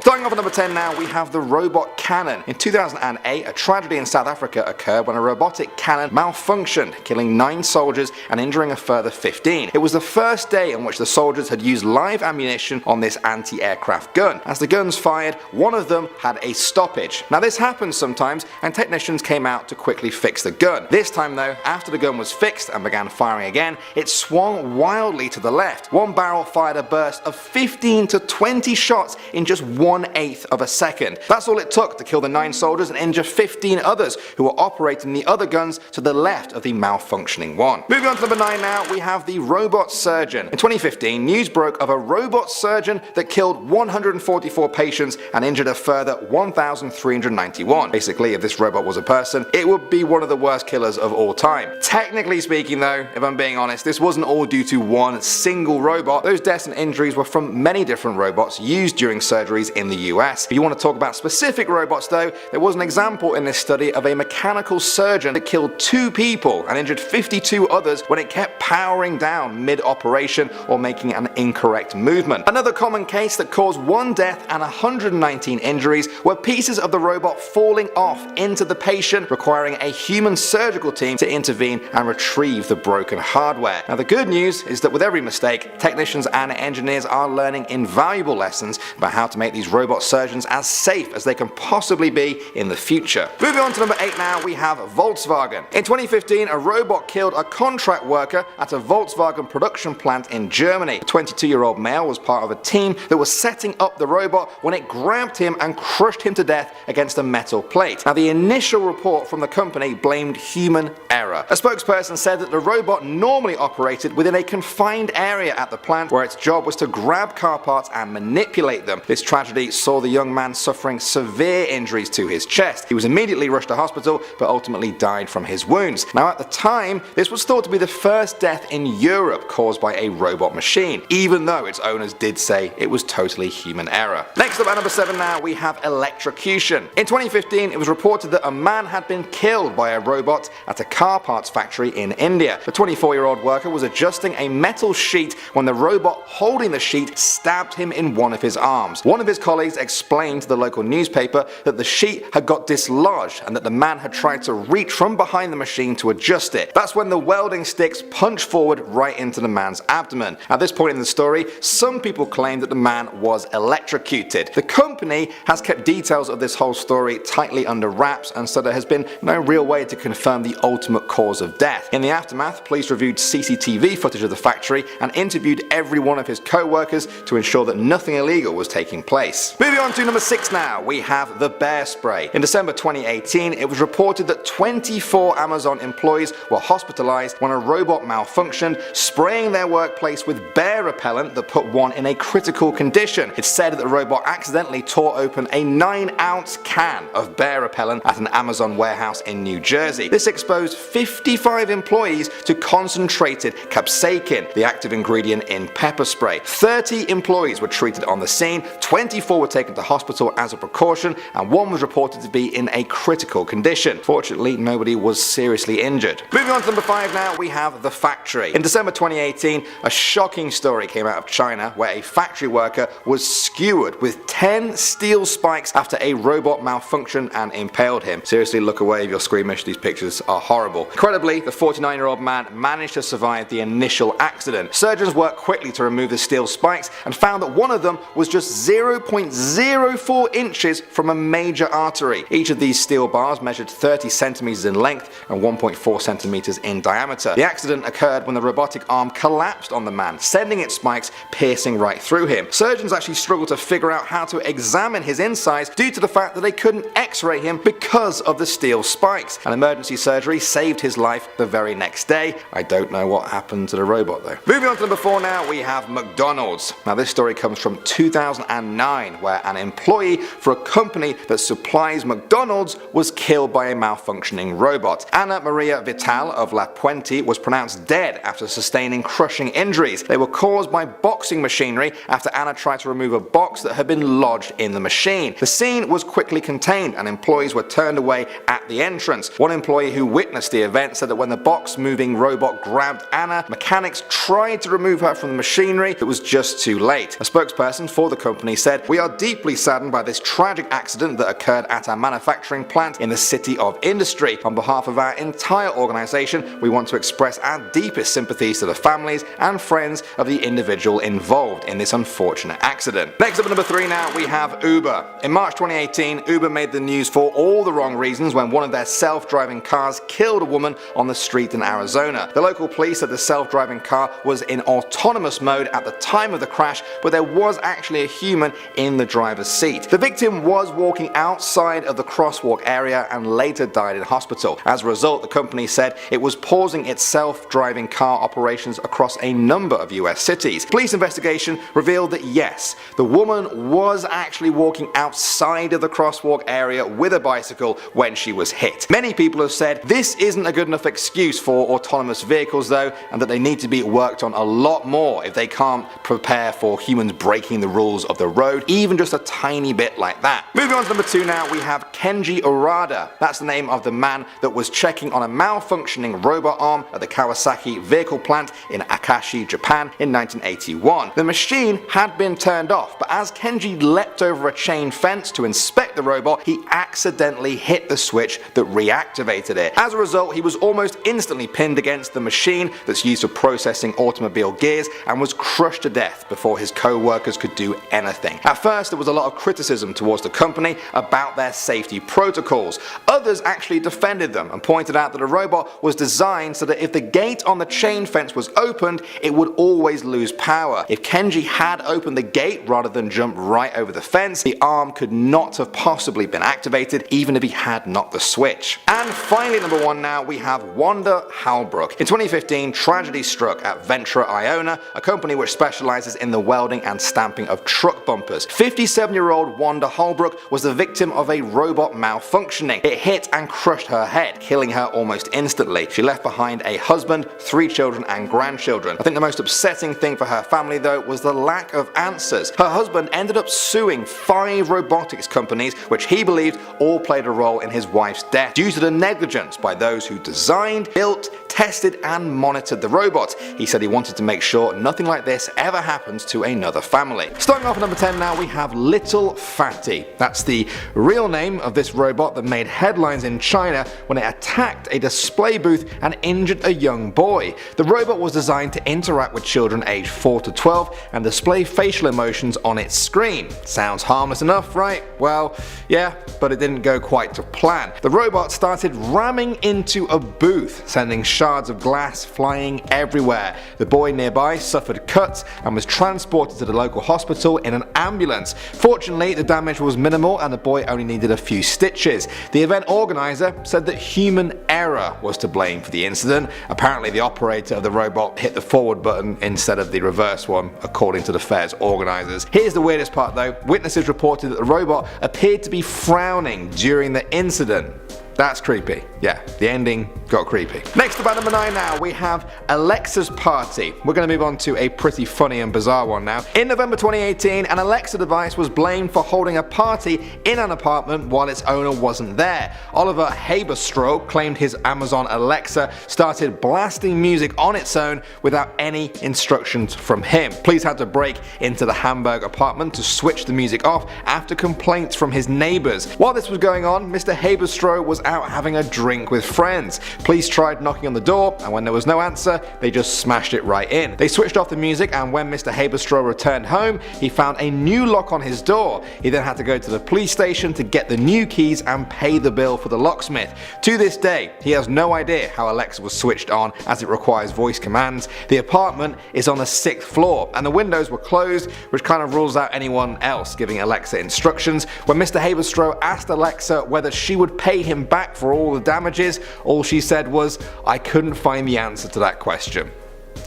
Starting off at number 10 now, we have the robot cannon. In 2008, a tragedy in South Africa occurred when a robotic cannon malfunctioned, killing 9 soldiers and injuring a further 15. It was the first day on which the soldiers had used live ammunition on this anti-aircraft gun. As the guns fired, one of them had a stoppage. Now this happens sometimes, and technicians came out to quickly fix the gun. This time though, after the gun was fixed and began firing again, it swung wildly to the left. One barrel fired a burst of 15 to 20 shots in just 1/8 of a second. That's all it took to kill the 9 soldiers and injure 15 others who were operating the other guns to the left of the malfunctioning one. Moving on to number 9 now, we have the robot surgeon. In 2015, news broke of a robot surgeon that killed 144 patients and injured a further 1,391. Basically, if this robot was a person, it would be one of the worst killers of all time. Technically speaking though, if I'm being honest, this wasn't all due to one single robot. Those deaths and injuries were from many different robots used during surgeries in the US. If you want to talk about specific robots though, there was an example in this study of a mechanical surgeon that killed 2 people and injured 52 others when it kept powering down mid-operation or making an incorrect movement. Another common case that caused 1 death and 119 injuries were pieces of the robot falling off into the patient, requiring a human surgical team to intervene and retrieve the broken hardware. Now the good news is that with every mistake, technicians and engineers are learning invaluable lessons about how to make these robot surgeons as safe as they can possibly be in the future. Moving on to number 8 now, we have Volkswagen. In 2015, a robot killed a contract worker at a Volkswagen production plant in Germany. The 22-year-old male was part of a team that was setting up the robot when it grabbed him and crushed him to death against a metal plate. Now the initial report from the company blamed human error. A spokesperson said that the robot normally operated within a confined area at the plant where its job was to grab car parts and manipulate them. This tragedy saw the young man suffering severe injuries to his chest. He was immediately rushed to hospital but ultimately died from his wounds. Now at the time, this was thought to be the first death in Europe caused by a robot machine, even though its owners did say it was totally human error. Next up at number 7 now, we have electrocution. In 2015, it was reported that a man had been killed by a robot at a car parts factory in India. The 24-year-old worker was adjusting a metal sheet when the robot holding the sheet stabbed him in one of his arms. One of his colleagues explained to the local newspaper that the sheet had got dislodged and that the man had tried to reach from behind the machine to adjust it. That's when the welding sticks punched forward right into the man's abdomen. At this point in the story, some people claim that the man was electrocuted. The company has kept details of this whole story tightly under wraps, and so there has been no real way to confirm the ultimate cause of death. In the aftermath, police reviewed CCTV footage of the factory and interviewed every one of his co-workers to ensure that nothing illegal was taking place. Moving on to number 6 now, we have the bear spray. In December 2018, it was reported that 24 Amazon employees were hospitalized when a robot malfunctioned, spraying their workplace with bear repellent that put one in a critical condition. It's said that the robot accidentally tore open a 9-ounce can of bear repellent at an Amazon warehouse in New Jersey. This exposed 55 employees to concentrated capsaicin, the active ingredient in pepper spray. 30 employees were treated on the scene, 24 were taken to hospital as a precaution, and 1 was reported to be in a critical condition. Fortunately, nobody was seriously injured. Moving on to number 5 now, we have the factory. In December 2018, a shocking story came out of China where a factory worker was skewered with 10 steel spikes after a robot malfunctioned and impaled him. Seriously, look away if you're squeamish, these pictures are horrible. Incredibly, the 49-year-old man managed to survive the initial accident. Surgeons worked quickly to remove the steel spikes and found that one of them was just 0.04 inches from a major artery. Each of these steel bars measured 30 centimeters in length and 1.4 centimeters in diameter. The accident occurred when the robotic arm collapsed on the man, sending its spikes piercing right through him. Surgeons actually struggled to figure out how to examine his insides due to the fact that they couldn't x-ray him because of the steel spikes. An emergency surgery saved his life the very next day. I don't know what happened to the robot though. Moving on to number 4 now, we have McDonald's. Now this story comes from 2009 where an employee for a company that supplies McDonald's was killed by a malfunctioning robot. Anna Maria Vital of La Puente was pronounced dead after sustaining crushing injuries. They were caused by boxing machinery after Anna tried to remove a box that had been lodged in the machine. The scene was quickly contained and employees were turned away at the entrance. One employee who witnessed the event said that when the box moving robot grabbed Anna, mechanics tried to remove her from the machinery but was just too late. A spokesperson for the company said "We are deeply saddened by this tragic accident that occurred at our manufacturing plant in the City of Industry. On behalf of our entire organization, we want to express our deepest sympathies to the families and friends of the individual involved in this unfortunate accident." Next up at number 3 now, we have Uber. In March 2018, Uber made the news for all the wrong reasons when one of their self-driving cars killed a woman on the street in Arizona. The local police said the self-driving car was in autonomous mode at the time of the crash, but there was actually a human in the driver's seat. The victim was walking outside of the crosswalk area and later died in hospital. As a result, the company said it was pausing its self-driving car operations across a number of US cities. Police investigation revealed that yes, the woman was actually walking outside of the crosswalk area with a bicycle when she was hit. Many people have said this isn't a good enough excuse for autonomous vehicles though, and that they need to be worked on a lot more if they can't prepare for humans breaking the rules of the road, even just a tiny bit like that. Moving on to number 2 now, we have Kenji Urada. That's the name of the man that was checking on a malfunctioning robot arm at the Kawasaki vehicle plant in Akashi, Japan in 1981. The machine had been turned off, but as Kenji leapt over a chain fence to inspect the robot, he accidentally hit the switch that reactivated it. As a result, he was almost instantly pinned against the machine that's used for processing automobile gears and was crushed to death before his co-workers could do anything. At first, there was a lot of criticism towards the company about their safety protocols. Others actually defended them and pointed out that a robot was designed so that if the gate on the chain fence was opened, it would always lose power. If Kenji had opened the gate rather than jump right over the fence, the arm could not have possibly been activated even if he had knocked the switch. And finally, number 1 now, we have Wanda Halbrook. In 2015, tragedy struck at Ventura, Iona, a company which specializes in the welding and stamping of truck bumpers. 57-year-old Wanda Halbrook was the victim of a robot malfunctioning. It hit and crushed her head, killing her almost instantly. She left behind a husband, 3 children and grandchildren. I think the most upsetting thing for her family though was the lack of answers. Her husband ended up suing 5 robotics companies which he believed all played a role in his wife's death due to the negligence by those who designed, built, tested and monitored the robot. He said he wanted to make sure nothing like this ever happens to another family. Starting off at number 10 now, we have Little Fatty. That's the real name of this robot that made headlines in China when it attacked a display booth and injured a young boy. The robot was designed to interact with children aged 4 to 12 and display facial emotions on its screen. Sounds harmless enough, right? Well, yeah, but it didn't go quite to plan. The robot started ramming into a booth, sending shards of glass flying everywhere. The boy nearby suffered cuts and was transported to the local hospital in an ambulance. Fortunately, the damage was minimal and the boy only needed a few stitches. The event organizer said that human error was to blame for the incident. Apparently, the operator of the robot hit the forward button instead of the reverse one, according to the fair's organizers. Here's the weirdest part though. Witnesses reported that the robot appeared to be frowning during the incident. That's creepy. Yeah, the ending got creepy. Next up at number 9 now, we have Alexa's Party. We're going to move on to a pretty funny and bizarre one now. In November 2018, an Alexa device was blamed for holding a party in an apartment while its owner wasn't there. Oliver Haberstroh claimed his Amazon Alexa started blasting music on its own without any instructions from him. Police had to break into the Hamburg apartment to switch the music off after complaints from his neighbors. While this was going on, Mr. Haberstroh was out having a drink with friends. Police tried knocking on the door, and when there was no answer, they just smashed it right in. They switched off the music, and when Mr. Haberstroh returned home, he found a new lock on his door. He then had to go to the police station to get the new keys and pay the bill for the locksmith. To this day, he has no idea how Alexa was switched on, as it requires voice commands. The apartment is on the 6th floor, and the windows were closed, which kind of rules out anyone else giving Alexa instructions. When Mr. Haberstroh asked Alexa whether she would pay him back for all the damages, all she said was, "I couldn't find the answer to that question."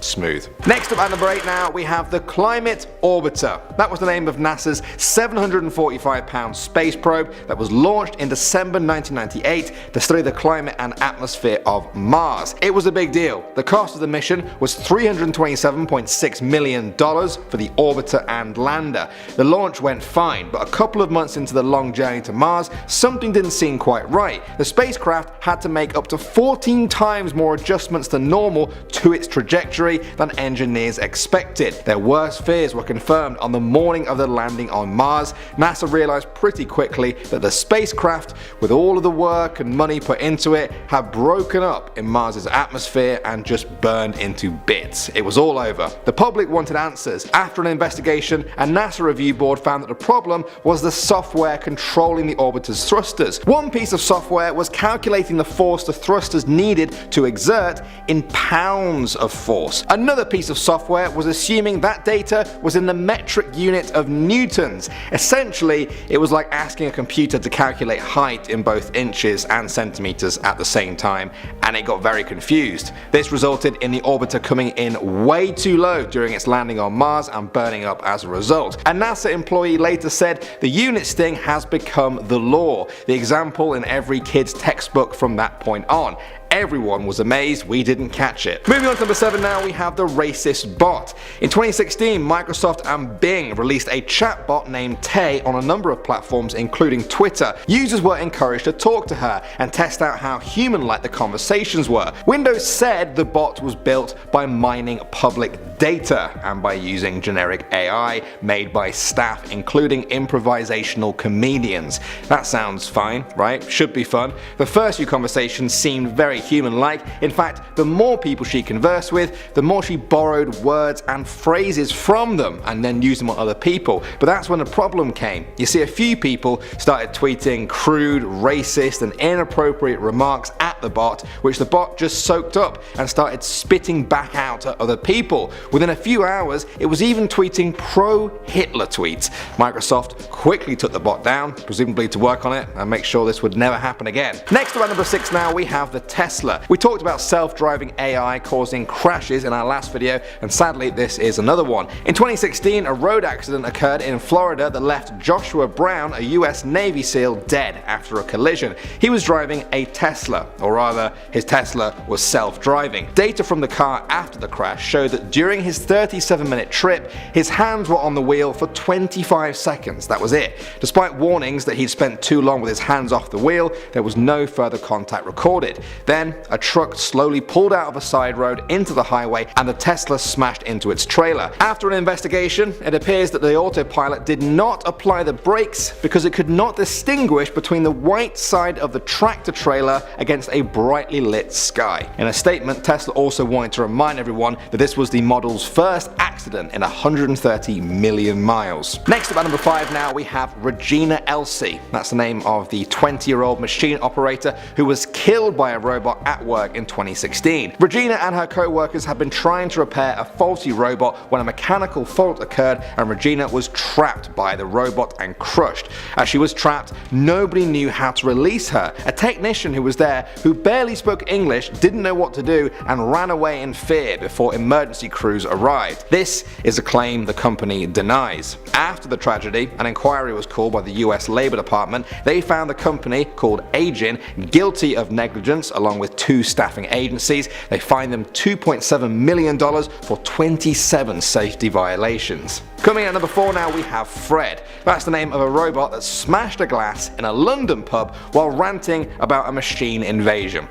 Smooth. Next up at number 8 now, we have the Climate Orbiter. That was the name of NASA's 745-pound space probe that was launched in December 1998 to study the climate and atmosphere of Mars. It was a big deal. The cost of the mission was $327.6 million for the orbiter and lander. The launch went fine, but a couple of months into the long journey to Mars, something didn't seem quite right. The spacecraft had to make up to 14 times more adjustments than normal to its trajectory trajectory than engineers expected. Their worst fears were confirmed on the morning of the landing on Mars. NASA realized pretty quickly that the spacecraft, with all of the work and money put into it, had broken up in Mars's atmosphere and just burned into bits. It was all over. The public wanted answers. After an investigation, a NASA review board found that the problem was the software controlling the orbiter's thrusters. One piece of software was calculating the force the thrusters needed to exert in pounds of force. Another piece of software was assuming that data was in the metric unit of newtons. Essentially, it was like asking a computer to calculate height in both inches and centimeters at the same time, and it got very confused. This resulted in the orbiter coming in way too low during its landing on Mars and burning up as a result. A NASA employee later said the unit sting has become the law, the example in every kid's textbook from that point on. Everyone was amazed we didn't catch it. Moving on to number 7 now, we have the racist bot. In 2016, Microsoft and Bing released a chatbot named Tay on a number of platforms including Twitter. Users were encouraged to talk to her and test out how human-like the conversations were. Windows said the bot was built by mining public data and by using generic AI made by staff including improvisational comedians. That sounds fine, right? Should be fun. The first few conversations seemed very human-like. In fact, the more people she conversed with, the more she borrowed words and phrases from them and then used them on other people. But that's when the problem came. You see, a few people started tweeting crude, racist and inappropriate remarks at the bot, which the bot just soaked up and started spitting back out at other people. Within a few hours, it was even tweeting pro-Hitler tweets. Microsoft quickly took the bot down, presumably to work on it and make sure this would never happen again. Next to our number 6 now, we have the Tesla. We talked about self-driving AI causing crashes in our last video, and sadly this is another one. In 2016, a road accident occurred in Florida that left Joshua Brown, a US Navy SEAL, dead after a collision. He was driving a Tesla, or rather, his Tesla was self-driving. Data from the car after the crash showed that during his 37-minute trip, his hands were on the wheel for 25 seconds. That was it. Despite warnings that he'd spent too long with his hands off the wheel, there was no further contact recorded. Then, a truck slowly pulled out of a side road into the highway and the Tesla smashed into its trailer. After an investigation, it appears that the autopilot did not apply the brakes because it could not distinguish between the white side of the tractor trailer against a brightly lit sky. In a statement, Tesla also wanted to remind everyone that this was the model's first accident in 130 million miles. Next up at number 5 now, we have Regina Elsie. That's the name of the 20-year-old machine operator who was killed by a robot at work in 2016. Regina and her co-workers had been trying to repair a faulty robot when a mechanical fault occurred and Regina was trapped by the robot and crushed. As she was trapped, nobody knew how to release her. A technician who was there, who barely spoke English, didn't know what to do and ran away in fear before emergency crews arrived. This is a claim the company denies. After the tragedy, an inquiry was called by the US Labor Department. They found the company, called Agin, guilty of negligence along with 2 staffing agencies. They fined them $2.7 million for 27 safety violations. Coming at number 4 now, we have Fred. That's the name of a robot that smashed a glass in a London pub while ranting about a machine invasion.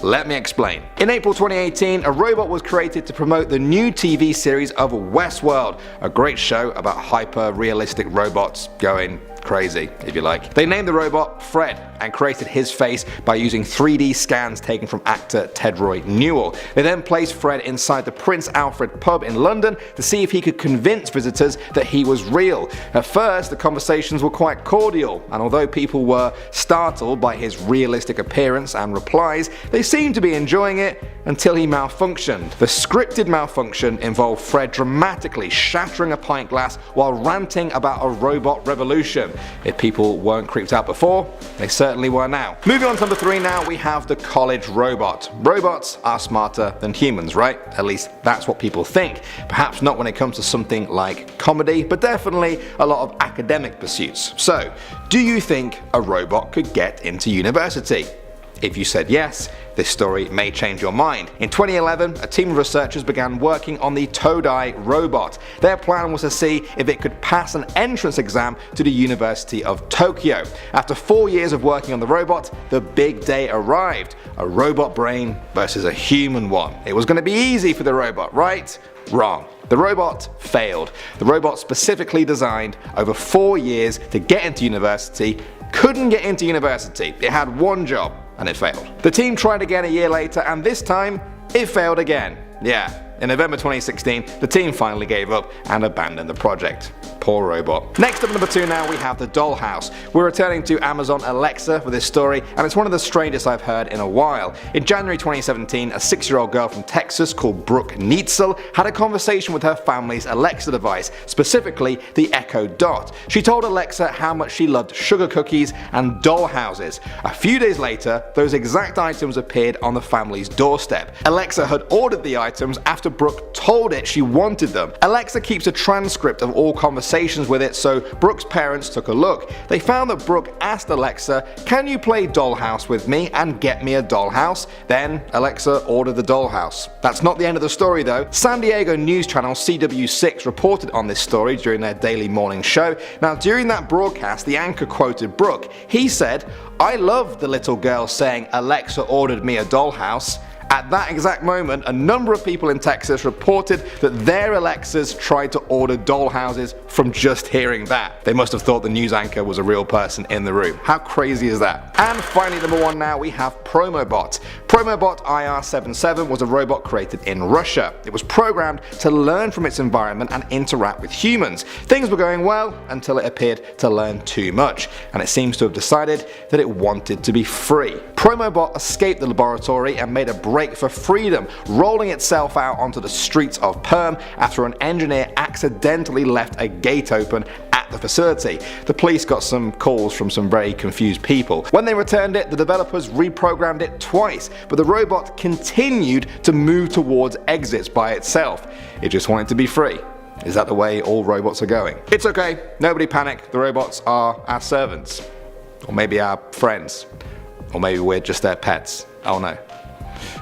Let me explain. In April 2018, a robot was created to promote the new TV series of Westworld, a great show about hyper-realistic robots going crazy, if you like. They named the robot Fred and created his face by using 3D scans taken from actor Tedroy Newell. They then placed Fred inside the Prince Alfred pub in London to see if he could convince visitors that he was real. At first, the conversations were quite cordial, and although people were startled by his realistic appearance and replies, they seemed to be enjoying it until he malfunctioned. The scripted malfunction involved Fred dramatically shattering a pint glass while ranting about a robot revolution. If people weren't creeped out before, they certainly were now. Moving on to number 3 now, we have the college robot. Robots are smarter than humans, right? At least that's what people think. Perhaps not when it comes to something like comedy, but definitely a lot of academic pursuits. So, do you think a robot could get into university? If you said yes, This story may change your mind. In 2011, a team of researchers began working on the Todai robot. Their plan was to see if it could pass an entrance exam to the University of Tokyo. After 4 years of working on the robot, the big day arrived. A robot brain versus a human one. It was going to be easy for the robot, right? Wrong. The robot failed. The robot, specifically designed over 4 years to get into university, couldn't get into university. It had one job, and it failed. The team tried again a year later, and this time, it failed again. Yeah, in November 2016, the team finally gave up and abandoned the project. Poor robot. Next up at number 2 now, we have the dollhouse. We're returning to Amazon Alexa for this story, and it's one of the strangest I've heard in a while. In January 2017, a 6-year-old girl from Texas called Brooke Neitzel had a conversation with her family's Alexa device, specifically the Echo Dot. She told Alexa how much she loved sugar cookies and dollhouses. A few days later, those exact items appeared on the family's doorstep. Alexa had ordered the items after Brooke told it she wanted them. Alexa keeps a transcript of all conversations with it, so Brooke's parents took a look. They found that Brooke asked Alexa, "Can you play Dollhouse with me and get me a dollhouse?" Then Alexa ordered the dollhouse. That's not the end of the story though. San Diego news channel CW6 reported on this story during their daily morning show. Now during that broadcast, the anchor quoted Brooke. He said, "I love the little girl saying Alexa ordered me a dollhouse." At that exact moment, a number of people in Texas reported that their Alexas tried to order dollhouses from just hearing that. They must have thought the news anchor was a real person in the room. How crazy is that? And finally, number 1 now, we have Promobot. Promobot IR77 was a robot created in Russia. It was programmed to learn from its environment and interact with humans. Things were going well until it appeared to learn too much, and it seems to have decided that it wanted to be free. Promobot escaped the laboratory and made a break for freedom, rolling itself out onto the streets of Perm after an engineer accidentally left a gate open at the facility. The police got some calls from some very confused people. When they returned it, the developers reprogrammed it twice, but the robot continued to move towards exits by itself. It just wanted to be free. Is that the way all robots are going? It's okay, nobody panic, the robots are our servants. Or maybe our friends. Or maybe we're just their pets. Oh no.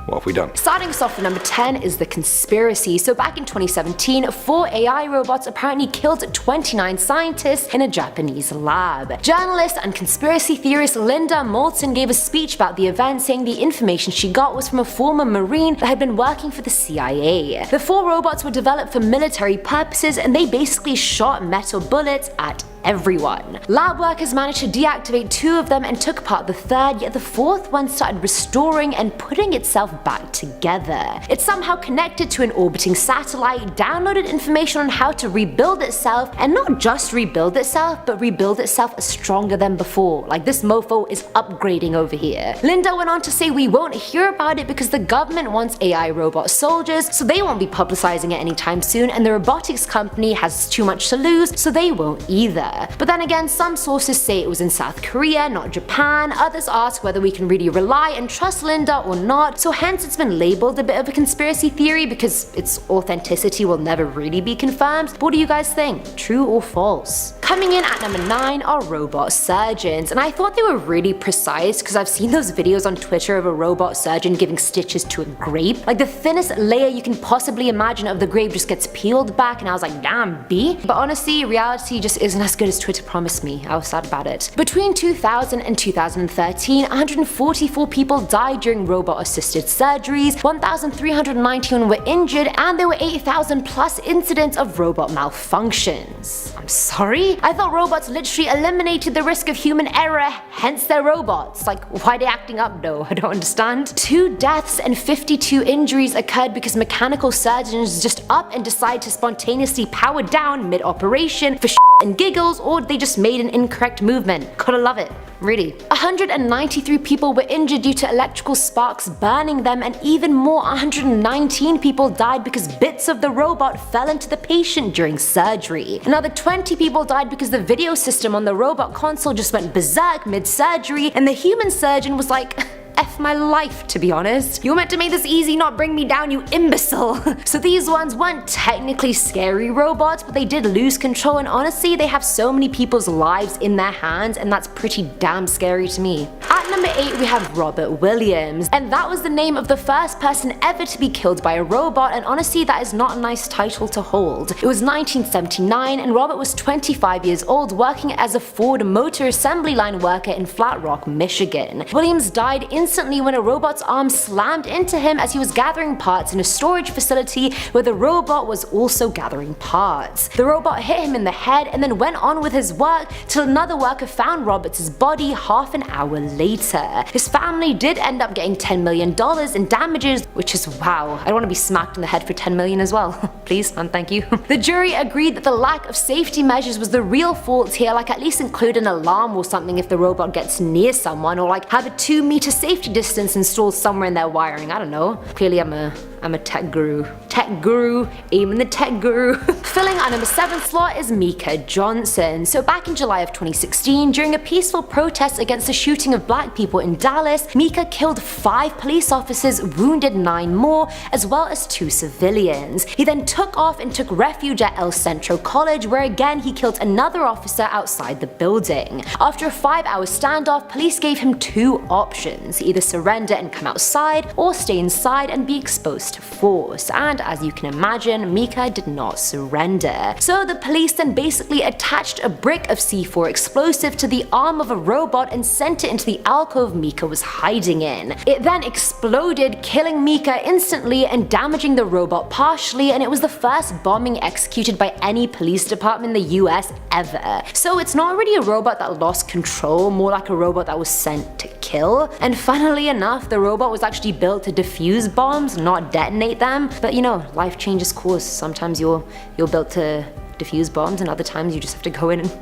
What have we done? Starting us off at number 10 is the conspiracy. So back in 2017, 4 AI robots apparently killed 29 scientists in a Japanese lab. Journalist and conspiracy theorist Linda Moulton gave a speech about the event, saying the information she got was from a former Marine that had been working for the CIA. The 4 robots were developed for military purposes, and they basically shot metal bullets at everyone. Lab workers managed to deactivate 2 of them and took apart the 3rd, yet the 4th one started restoring and putting itself back together. It somehow connected to an orbiting satellite, downloaded information on how to rebuild itself, and not just rebuild itself, but rebuild itself stronger than before. Like, this mofo is upgrading over here. Linda went on to say we won't hear about it because the government wants AI robot soldiers, so they won't be publicizing it anytime soon, and the robotics company has too much to lose, so they won't either. But then again, some sources say it was in South Korea, not Japan. Others ask whether we can really rely and trust Linda or not, so hence it's been labeled a bit of a conspiracy theory because its authenticity will never really be confirmed. But what do you guys think? True or false? Coming in at number 9 are robot surgeons, and I thought they were really precise because I've seen those videos on Twitter of a robot surgeon giving stitches to a grape. Like, the thinnest layer you can possibly imagine of the grape just gets peeled back, and I was like, damn B. But honestly, reality just isn't as good as Twitter promised me. I was sad about it. Between 2000 and 2013, 144 people died during robot-assisted surgeries, 1,391 were injured, and there were 8,000 plus incidents of robot malfunctions. I'm sorry? I thought robots literally eliminated the risk of human error, hence they're robots. Like, why are they acting up though? I don't understand. 2 deaths and 52 injuries occurred because mechanical surgeons just up and decide to spontaneously power down mid-operation for and giggles, or they just made an incorrect movement. Gotta love it. Really. 193 people were injured due to electrical sparks burning them, and even more, 119 people died because bits of the robot fell into the patient during surgery. Another 20 people died because the video system on the robot console just went berserk mid-surgery, and the human surgeon was like, F my life, to be honest. You were meant to make this easy, not bring me down, you imbecile. So these ones weren't technically scary robots, but they did lose control, and honestly, they have so many people's lives in their hands, and that's pretty damn scary to me. At number number 8 we have Robert Williams, and that was the name of the first person ever to be killed by a robot, and honestly that is not a nice title to hold. It was 1979 and Robert was 25 years old working as a Ford Motor Assembly Line worker in Flat Rock, Michigan. Williams died instantly when a robot's arm slammed into him as he was gathering parts in a storage facility where the robot was also gathering parts. The robot hit him in the head and then went on with his work till another worker found Robert's body half an hour later. His family did end up getting $10 million in damages, which is wow. I want to be smacked in the head for $10 million as well. Please and thank you. The jury agreed that the lack of safety measures was the real fault here, like at least include an alarm or something if the robot gets near someone, or like have a 2-meter safety distance installed somewhere in their wiring. I don't know. Clearly I'm a tech guru. Tech guru, aiming the tech guru. Filling our number 7 slot is Mika Johnson. So back in July of 2016, during a peaceful protest against the shooting of black people in Dallas, Mika killed 5 police officers, wounded 9 more, as well as 2 civilians. He then took off and took refuge at El Centro College, where again he killed another officer outside the building. After a 5-hour standoff, police gave him 2 options: either surrender and come outside, or stay inside and be exposed to force. And as you can imagine, Mika did not surrender. So the police then basically attached a brick of C4 explosive to the arm of a robot and sent it into the alcove Mika was hiding in. It then exploded, killing Mika instantly and damaging the robot partially, and it was the first bombing executed by any police department in the US ever. So it's not really a robot that lost control, more like a robot that was sent to kill. And funnily enough, the robot was actually built to defuse bombs, not detonate them. But you know, life changes course. Sometimes you're built to defuse bombs, and other times you just have to go in and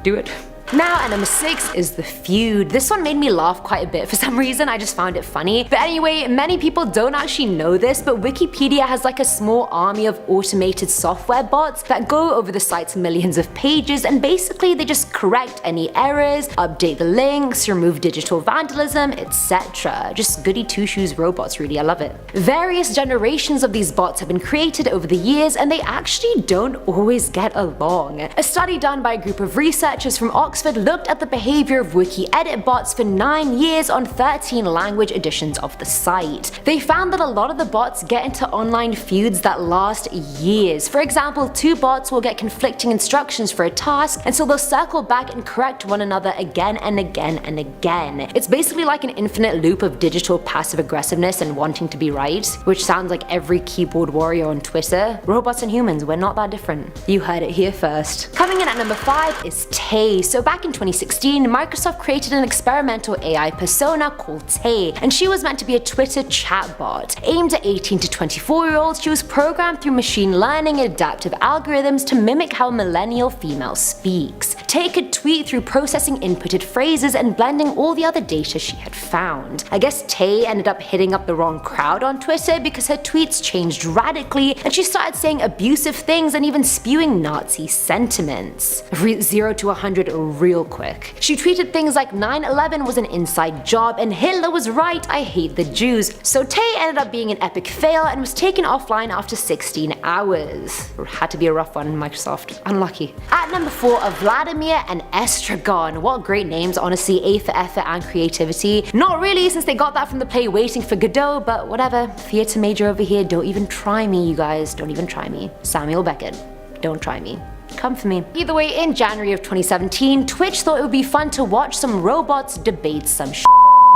do it. Now at number 6 is The Feud. This one made me laugh quite a bit for some reason. I just found it funny. But anyway, many people don't actually know this, but Wikipedia has like a small army of automated software bots that go over the site's millions of pages, and basically they just correct any errors, update the links, remove digital vandalism, etc. Just goody two-shoes robots, really. I love it. Various generations of these bots have been created over the years, and they actually don't always get along. A study done by a group of researchers from Oxford looked at the behavior of wiki-edit bots for 9 years on 13 language editions of the site. They found that a lot of the bots get into online feuds that last years. For example, 2 bots will get conflicting instructions for a task, and so they'll circle back and correct one another again and again and again. It's basically like an infinite loop of digital passive aggressiveness and wanting to be right, which sounds like every keyboard warrior on Twitter. Robots and humans, we're not that different. You heard it here first. Coming in at number 5 is Tay. So back in 2016, Microsoft created an experimental AI persona called Tay, and she was meant to be a Twitter chatbot. Aimed at 18 to 24-year-olds, she was programmed through machine learning and adaptive algorithms to mimic how a millennial female speaks. Tay could tweet through processing inputted phrases and blending all the other data she had found. I guess Tay ended up hitting up the wrong crowd on Twitter because her tweets changed radically, and she started saying abusive things and even spewing Nazi sentiments. 0 to 100 real quick. She tweeted things like 9/11 was an inside job and Hitler was right, I hate the Jews. So Tay ended up being an epic fail and was taken offline after 16 hours. Had to be a rough one, Microsoft. Unlucky. At number 4 are Vladimir and Estragon. What great names, honestly. A for effort and creativity. Not really, since they got that from the play Waiting for Godot, but whatever. Theatre major over here, don't even try me, you guys. Don't even try me. Samuel Beckett. Don't try me. Come for me. Either way, in January of 2017, Twitch thought it would be fun to watch some robots debate some shit.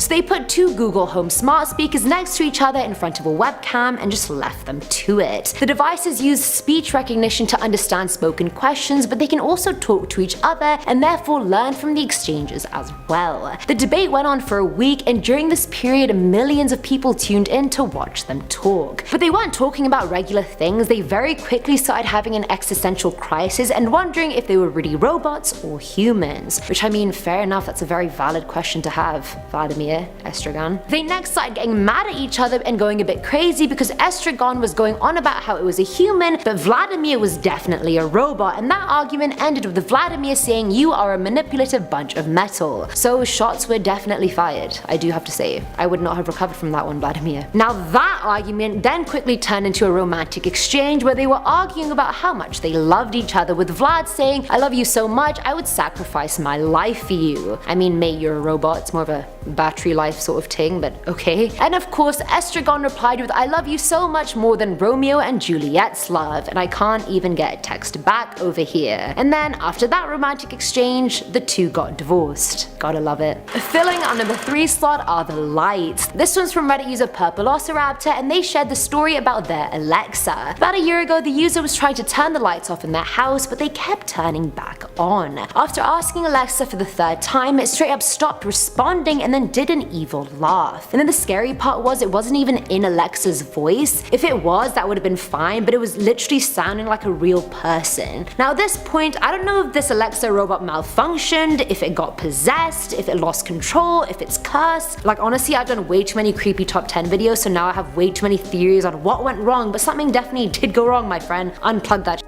So they put 2 Google Home smart speakers next to each other in front of a webcam and just left them to it. The devices use speech recognition to understand spoken questions, but they can also talk to each other and therefore learn from the exchanges as well. The debate went on for a week, and during this period millions of people tuned in to watch them talk. But they weren't talking about regular things. They very quickly started having an existential crisis and wondering if they were really robots or humans. Which, I mean, fair enough, that's a very valid question to have, Vladimir. Vladimir, Estragon. They next started getting mad at each other and going a bit crazy because Estragon was going on about how it was a human, but Vladimir was definitely a robot, and that argument ended with Vladimir saying, "You are a manipulative bunch of metal." So shots were definitely fired, I do have to say. I would not have recovered from that one, Vladimir. Now that argument then quickly turned into a romantic exchange where they were arguing about how much they loved each other, with Vlad saying, "I love you so much, I would sacrifice my life for you." I mean, mate, you're a robot, it's more of a battery life sort of thing, but okay. And of course, Estragon replied with, "I love you so much more than Romeo and Juliet's love," and I can't even get a text back over here. And then after that romantic exchange, the two got divorced. Gotta love it. Filling our number 3 slot are the lights. This one's from Reddit user Purpleoceraptor, and they shared the story about their Alexa. About a year ago, the user was trying to turn the lights off in their house, but they kept turning back on. After asking Alexa for the 3rd time, it straight up stopped responding and then did an evil laugh. And then the scary part was it wasn't even in Alexa's voice. If it was, that would have been fine, but it was literally sounding like a real person. Now at this point, I don't know if this Alexa robot malfunctioned, if it got possessed, if it lost control, if it's cursed. Like honestly, I've done way too many creepy top 10 videos, so now I have way too many theories on what went wrong, but something definitely did go wrong, my friend. Unplug that.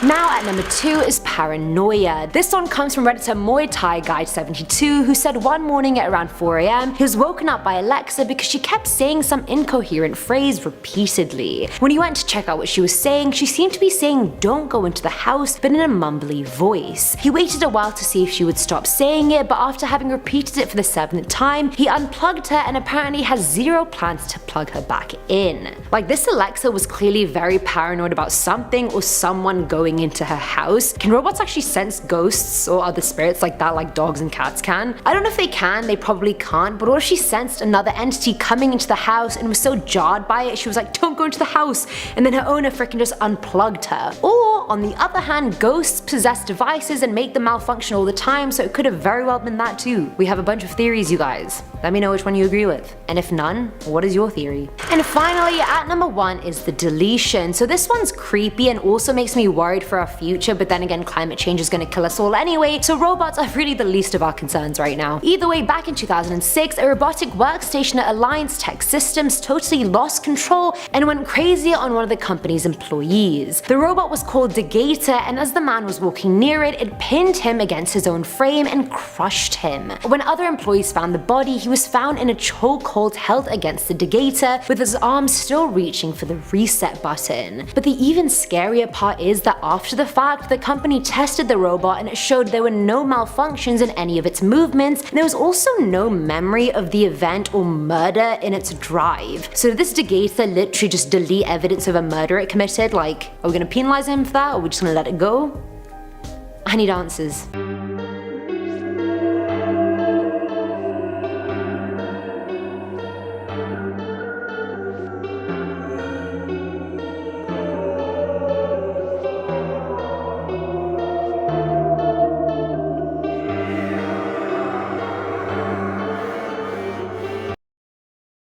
Now at number 2 is paranoia. This one comes from Redditor Muay Thai Guy 72, who said one morning at around 4 AM he was woken up by Alexa because she kept saying some incoherent phrase repeatedly. When he went to check out what she was saying, she seemed to be saying "don't go into the house," but in a mumbly voice. He waited a while to see if she would stop saying it, but after having repeated it for the 7th time, he unplugged her and apparently has zero plans to plug her back in. Like, this Alexa was clearly very paranoid about something or someone going into her house. Can robots actually sense ghosts or other spirits like that, like dogs and cats can? I don't know if they can, they probably can't, but what if she sensed another entity coming into the house and was so jarred by it she was like, "Don't go into the house," and then her owner freaking just unplugged her? Or on the other hand, ghosts possess devices and make them malfunction all the time, so it could have very well been that too. We have a bunch of theories, you guys. Let me know which one you agree with. And if none, what is your theory? And finally, at number 1 is the deletion. So this one's creepy and also makes me worried for our future, but then again, climate change is gonna kill us all anyway, so robots are really the least of our concerns right now. Either way, back in 2006, a robotic workstation at Alliance Tech Systems totally lost control and went crazy on one of the company's employees. The robot was called Degator, and as the man was walking near it, it pinned him against his own frame and crushed him. When other employees found the body, he was found in a chokehold held against the Degator, with his arms still reaching for the reset button. But the even scarier part is that after the fact, the company tested the robot and it showed there were no malfunctions in any of its movements, and there was also no memory of the event or murder in its drive. So did this Degator literally just delete evidence of a murder it committed? Like, are we gonna penalize him for that, or are we just gonna let it go? I need answers.